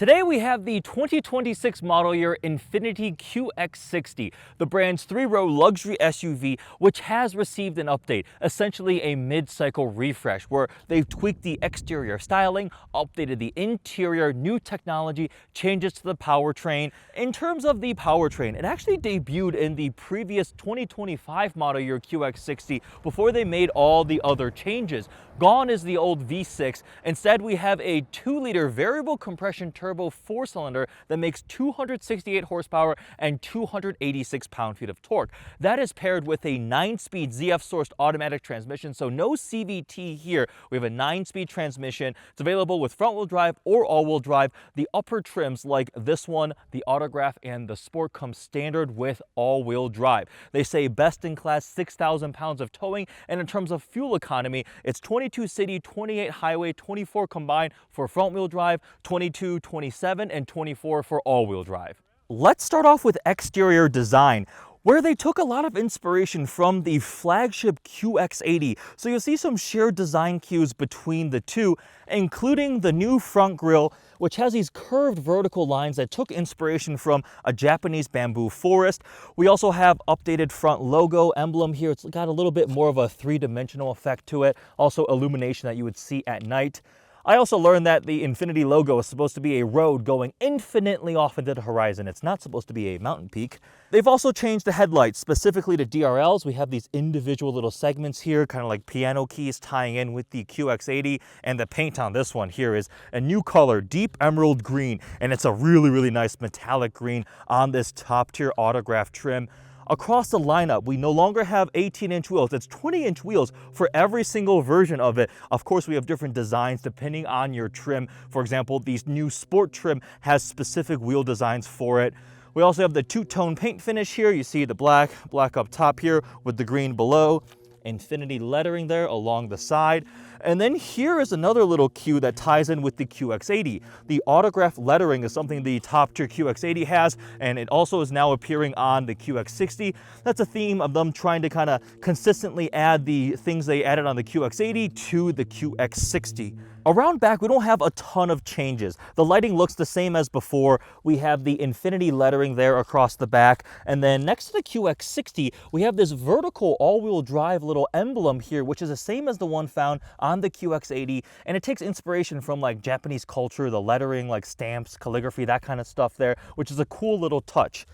Today we have the 2026 model year Infiniti QX60, the brand's three-row luxury SUV, which has received an update, essentially a mid-cycle refresh, where they've tweaked the exterior styling, updated the interior, new technology, changes to the powertrain. In terms of the powertrain, it actually debuted in the previous 2025 model year QX60 before they made all the other changes. Gone is the old V6. Instead, we have a 2-liter variable compression turbo 4-cylinder that makes 268 horsepower and 286 pound-feet of torque. That is paired with a 9-speed ZF-sourced automatic transmission, so no CVT here. We have a 9-speed transmission. It's available with front-wheel drive or all-wheel drive. The upper trims like this one, the Autograph, and the Sport come standard with all-wheel drive. They say best-in-class 6,000 pounds of towing, and in terms of fuel economy, it's 22 city, 28 highway, 24 combined for front-wheel drive, 22, 27, and 24 for all-wheel drive. Let's start off with exterior design, where they took a lot of inspiration from the flagship QX80. So you'll see some shared design cues between the two, including the new front grille, which has these curved vertical lines that took inspiration from a Japanese bamboo forest. We also have updated front logo emblem here. It's got a little bit more of a three-dimensional effect to it. Also illumination that you would see at night. I also learned that the Infiniti logo is supposed to be a road going infinitely off into the horizon. It's not supposed to be a mountain peak. They've also changed the headlights specifically to DRLs. We have these individual little segments here, kind of like piano keys tying in with the QX80. And the paint on this one here is a new color, deep emerald green. And it's a really nice metallic green on this top tier Autograph trim. Across the lineup, we no longer have 18-inch wheels. It's 20-inch wheels for every single version of it. Of course, we have different designs depending on your trim. For example, these new Sport trim has specific wheel designs for it. We also have the two-tone paint finish here. You see the black up top here with the green below. Infiniti lettering there along the side. And then here is another little cue that ties in with the QX80. The Autograph lettering is something the top tier QX80 has, and it also is now appearing on the QX60. That's a theme of them trying to kind of consistently add the things they added on the QX80 to the QX60. Around back, we don't have a ton of changes. The lighting looks the same as before. We have the Infiniti lettering there across the back. And then next to the QX60, we have this vertical all-wheel drive little emblem here, which is the same as the one found on the QX80. And it takes inspiration from like Japanese culture, the lettering, like stamps, calligraphy, that kind of stuff there, which is a cool little touch.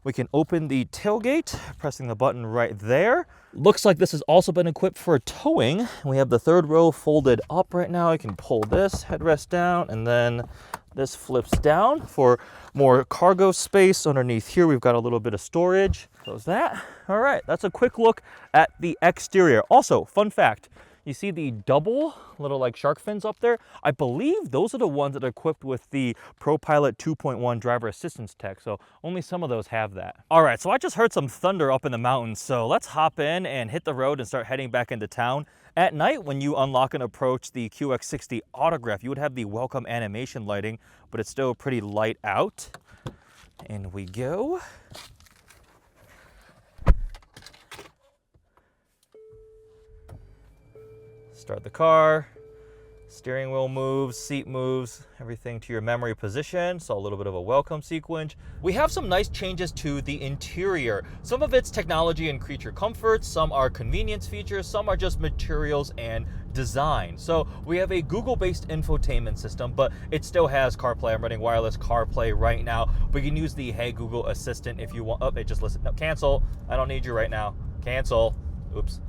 We can open the tailgate, pressing the button right there. Looks like this has also been equipped for towing. We have the third row folded up right now. I can pull this headrest down, and then this flips down for more cargo space. Underneath here, we've got a little bit of storage. Close that. All right, that's a quick look at the exterior. Also, fun fact, you see the double little like shark fins up there? I believe those are the ones that are equipped with the ProPilot 2.1 driver assistance tech, so only some of those have that. All right, so I just heard some thunder up in the mountains, so let's hop in and hit the road and start heading back into town. At night, when you unlock and approach the QX60 Autograph, you would have the welcome animation lighting, but it's still pretty light out. In we go. Start the car, steering wheel moves, seat moves, everything to your memory position. So a little bit of a welcome sequence. We have some nice changes to the interior. Some of it's technology and creature comfort, some are convenience features, some are just materials and design. So we have a Google-based infotainment system, but it still has CarPlay. I'm running wireless CarPlay right now. We can use the Hey Google Assistant if you want. Oh, it just listened. No, cancel. I don't need you right now. Cancel. Oops.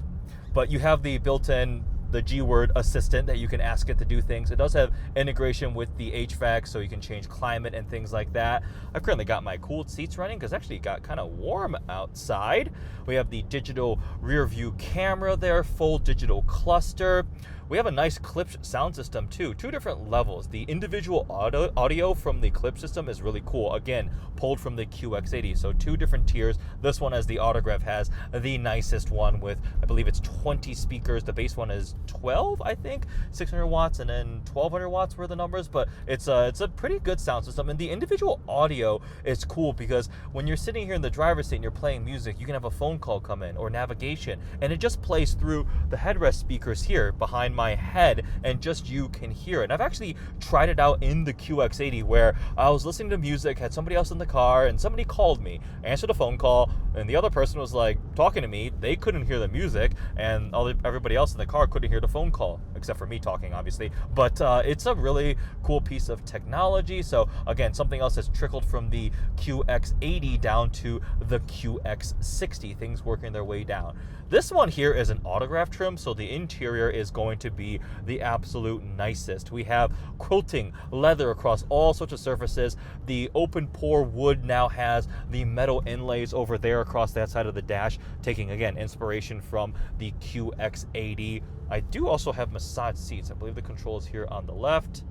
But you have the built-in the G-Word assistant that you can ask it to do things. It does have integration with the HVAC, so you can change climate and things like that. I've currently got my cooled seats running because actually it got kind of warm outside. We have the digital rear view camera there, full digital cluster. We have a nice Klipsch sound system too, 2 different levels. The individual audio from the Klipsch system is really cool. Again, pulled from the QX80, so 2 different tiers. This one, as the Autograph, has the nicest one with, I believe it's 20 speakers. The base one is 12, I think, 600 watts, and then 1200 watts were the numbers, but it's a pretty good sound system. And the individual audio is cool because when you're sitting here in the driver's seat and you're playing music, you can have a phone call come in or navigation, and it just plays through the headrest speakers here behind in my head and just you can hear it. And I've actually tried it out in the QX80 where I was listening to music, had somebody else in the car, and somebody called me. I answered a phone call, and the other person was like talking to me. They couldn't hear the music, and everybody else in the car couldn't hear the phone call, except for me talking, obviously. But it's a really cool piece of technology. So again, something else has trickled from the QX80 down to the QX60, things working their way down. This one here is an autograph trim, so the interior is going to be the absolute nicest. We have quilting leather across all sorts of surfaces. The open pore wood now has the metal inlays over there across that side of the dash, taking, again, inspiration from the QX80. I do also have massage seats. I believe the control is here on the left.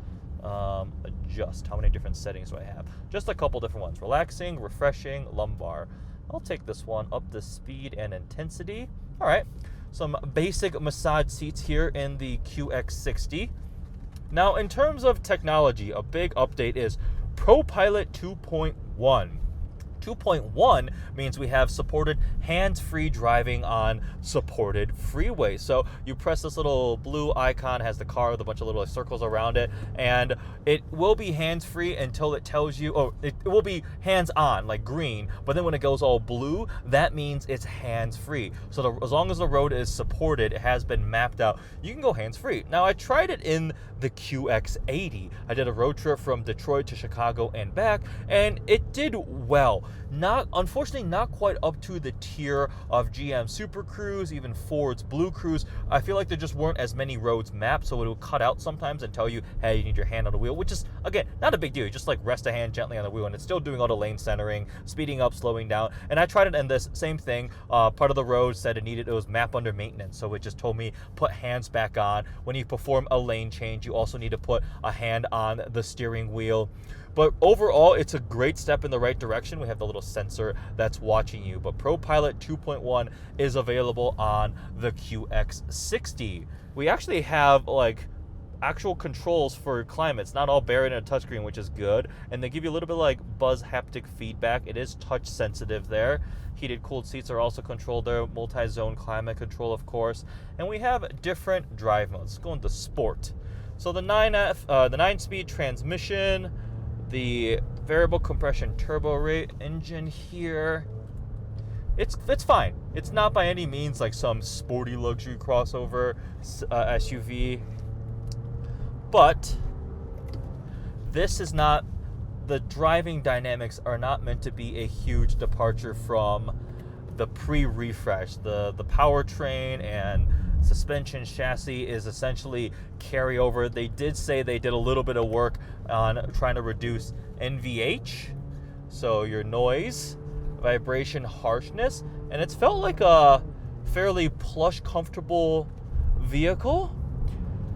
Adjust. How many different settings do I have? Just a couple different ones. Relaxing, refreshing, lumbar. I'll take this one up the speed and intensity. All right, some basic massage seats here in the QX60. Now, in terms of technology, a big update is ProPilot 2.1. 2.1 means we have supported hands-free driving on supported freeways. So you press this little blue icon, has the car with a bunch of little circles around it, and it will be hands-free until it tells you, oh, it will be hands-on, like green, but then when it goes all blue, that means it's hands-free. So as long as the road is supported, it has been mapped out, you can go hands-free. Now, I tried it in the QX80. I did a road trip from Detroit to Chicago and back, and it did well. Unfortunately, not quite up to the tier of GM Super Cruise, even Ford's Blue Cruise. I feel like there just weren't as many roads mapped, so it will cut out sometimes and tell you, hey, you need your hand on the wheel, which is, again, not a big deal. You just like rest a hand gently on the wheel, and it's still doing all the lane centering, speeding up, slowing down. And I tried it in this same thing. Part of the road said it was map under maintenance, so it just told me put hands back on. When you perform a lane change, you also need to put a hand on the steering wheel. But overall, it's a great step in the right direction. We have the little sensor that's watching you. But ProPilot 2.1 is available on the QX60. We actually have like actual controls for climate. It's not all buried in a touchscreen, which is good. And they give you a little bit like buzz haptic feedback. It is touch sensitive there. Heated, cooled seats are also controlled there. Multi-zone climate control, of course. And we have different drive modes. Let's go into sport. So the 9-speed transmission, the variable compression turbo rate engine here. It's fine. It's not by any means like some sporty luxury crossover SUV. But this is not, the driving dynamics are not meant to be a huge departure from the pre-refresh. The powertrain and suspension chassis is essentially carryover. They did say they did a little bit of work on trying to reduce NVH, so your noise, vibration, harshness, and it's felt like a fairly plush, comfortable vehicle.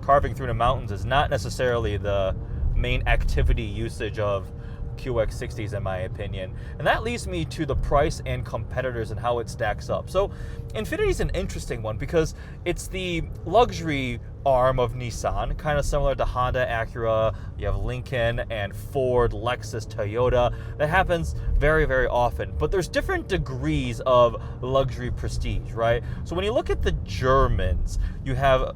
Carving through the mountains is not necessarily the main activity usage of QX60s in my opinion. And that leads me to the price and competitors and how it stacks up. So Infiniti is an interesting one because it's the luxury arm of Nissan, kind of similar to Honda, Acura. You have Lincoln and Ford, Lexus, Toyota. That happens very, very often. But there's different degrees of luxury prestige, right? So when you look at the Germans, you have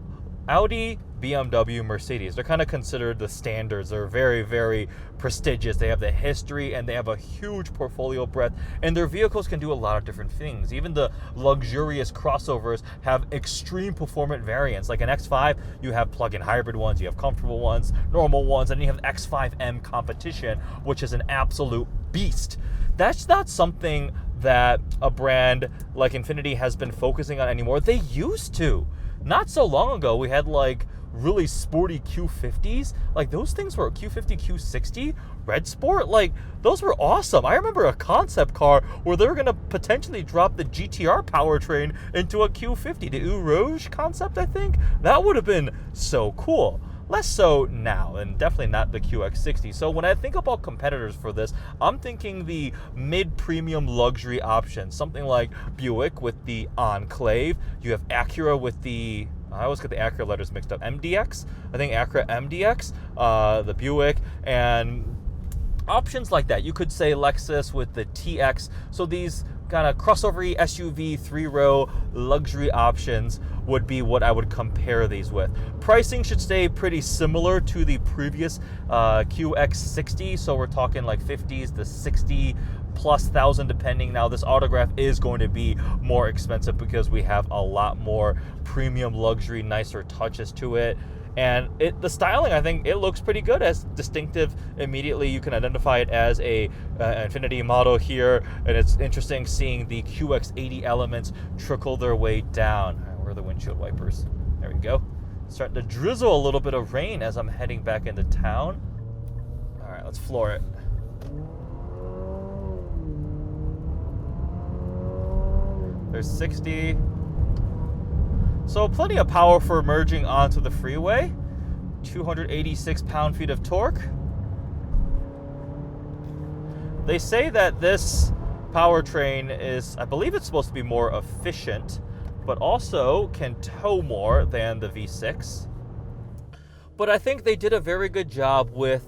Audi, BMW, Mercedes. They're kind of considered the standards. They're very, very prestigious. They have the history and they have a huge portfolio breadth, and their vehicles can do a lot of different things. Even the luxurious crossovers have extreme performant variants. Like an X5, you have plug-in hybrid ones, you have comfortable ones, normal ones, and you have X5M competition, which is an absolute beast. That's not something that a brand like Infiniti has been focusing on anymore. They used to. Not so long ago, we had like really sporty Q50s. Like those things were Q50, Q60, Red Sport. Like those were awesome. I remember a concept car where they were going to potentially drop the GTR powertrain into a Q50, the Eau Rouge concept, I think. That would have been so cool. Less so now, and definitely not the QX60. So when I think about competitors for this, I'm thinking the mid-premium luxury options. Something like Buick with the Enclave. You have Acura with the, I always get the Acura letters mixed up, MDX. I think Acura MDX, the Buick, and options like that. You could say Lexus with the TX. So these kind of crossover SUV 3-row luxury options would be what I would compare these with. Pricing should stay pretty similar to the previous QX60, so we're talking like 50s to 60 plus thousand depending. Now this Autograph is going to be more expensive because we have a lot more premium luxury, nicer touches to it. And the styling, I think it looks pretty good, as distinctive. Immediately you can identify it as a Infiniti model here, and it's interesting seeing the QX80 elements trickle their way down. All right, where are the windshield wipers? There we go. Starting to drizzle a little bit of rain as I'm heading back into town. All right, let's floor it. There's 60. So plenty of power for merging onto the freeway. 286 pound-feet of torque. They say that this powertrain is, I believe it's supposed to be more efficient, but also can tow more than the V6. But I think they did a very good job with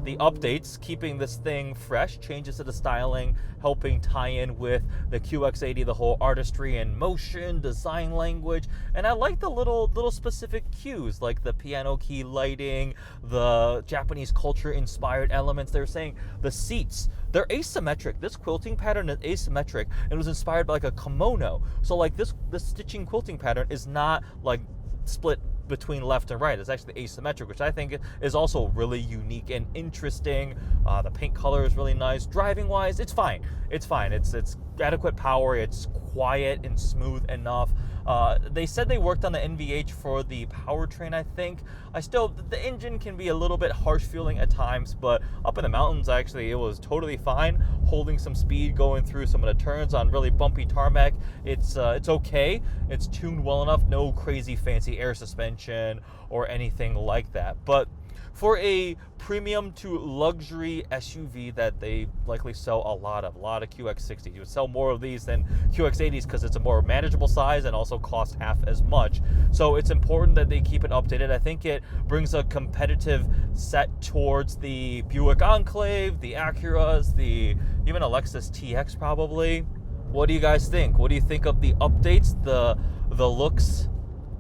the updates, keeping this thing fresh, changes to the styling, helping tie in with the QX80, the whole artistry and motion, design language. And I like the little specific cues, like the piano key lighting, the Japanese culture inspired elements. They're saying the seats, they're asymmetric. This quilting pattern is asymmetric and was inspired by like a kimono. So like this stitching quilting pattern is not like split between left and right. It's actually asymmetric, which I think is also really unique and interesting. The paint color is really nice. Driving wise, it's fine. It's fine. It's adequate power. It's quiet and smooth enough. They said they worked on the NVH for the powertrain, I think. The engine can be a little bit harsh feeling at times, but up in the mountains, actually, it was totally fine. Holding some speed, going through some of the turns on really bumpy tarmac, it's okay. It's tuned well enough. No crazy fancy air suspension or anything like that. But for a premium to luxury SUV that they likely sell a lot of QX60s. You would sell more of these than QX80s because it's a more manageable size and also costs half as much. So it's important that they keep it updated. I think it brings a competitive set towards the Buick Enclave, the Acuras, even a Lexus TX probably. What do you guys think? What do you think of the updates, the looks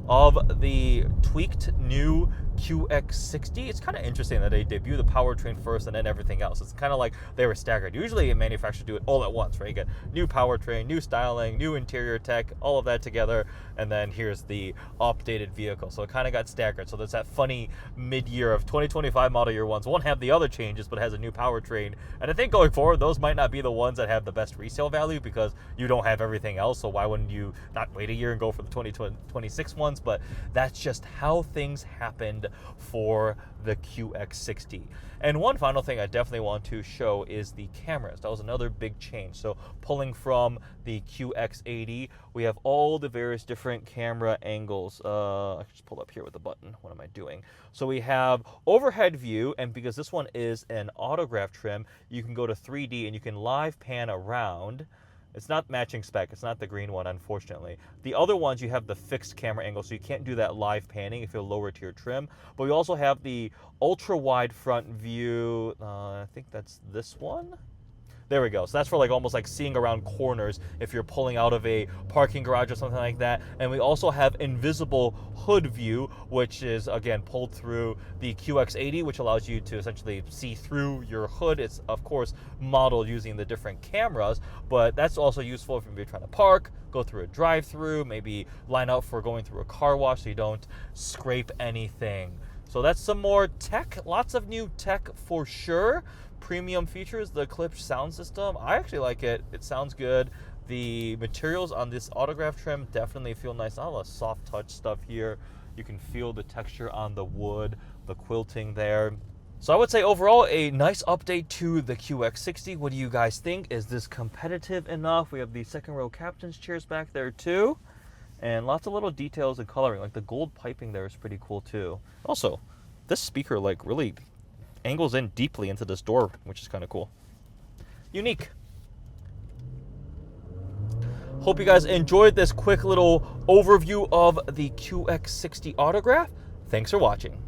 of the tweaked new QX60? It's kind of interesting that they debut the powertrain first and then everything else. It's kind of like they were staggered. Usually manufacturers do it all at once, right? You get new powertrain, new styling, new interior tech, all of that together, and then here's the updated vehicle. So it kind of got staggered. So there's that funny mid-year of 2025 model year ones won't have the other changes, but has a new powertrain. And I think going forward, those might not be the ones that have the best resale value because you don't have everything else. So why wouldn't you not wait a year and go for the 2026 ones? But that's just how things happened for the QX60. And one final thing I definitely want to show is the cameras. That was another big change. So pulling from the QX80, we have all the various different camera angles. I just pulled up here with the button. What am I doing? So we have overhead view, and because this one is an autograph trim, you can go to 3D and you can live pan around. It's not matching spec. It's not the green one, unfortunately. The other ones, you have the fixed camera angle, so you can't do that live panning if you lower to your trim. But we also have the ultra-wide front view. I think that's this one. There we go. So that's for like almost like seeing around corners if you're pulling out of a parking garage or something like that. And we also have invisible hood view, which is again pulled through the QX80, which allows you to essentially see through your hood. It's of course modeled using the different cameras, but that's also useful if you're trying to park, go through a drive-through, maybe line up for going through a car wash so you don't scrape anything. So that's some more tech, lots of new tech for sure. Premium features, the clipped sound system. I actually like it. It sounds good. The materials on this autograph trim definitely feel nice. All the soft touch stuff here. You can feel the texture on the wood, the quilting there. So I would say overall a nice update to the QX60. What do you guys think? Is this competitive enough? We have the second row captain's chairs back there too. And lots of little details and coloring. Like the gold piping there is pretty cool too. Also, this speaker like really angles in deeply into this door, which is kind of cool. Unique. Hope you guys enjoyed this quick little overview of the QX60 Autograph. Thanks for watching.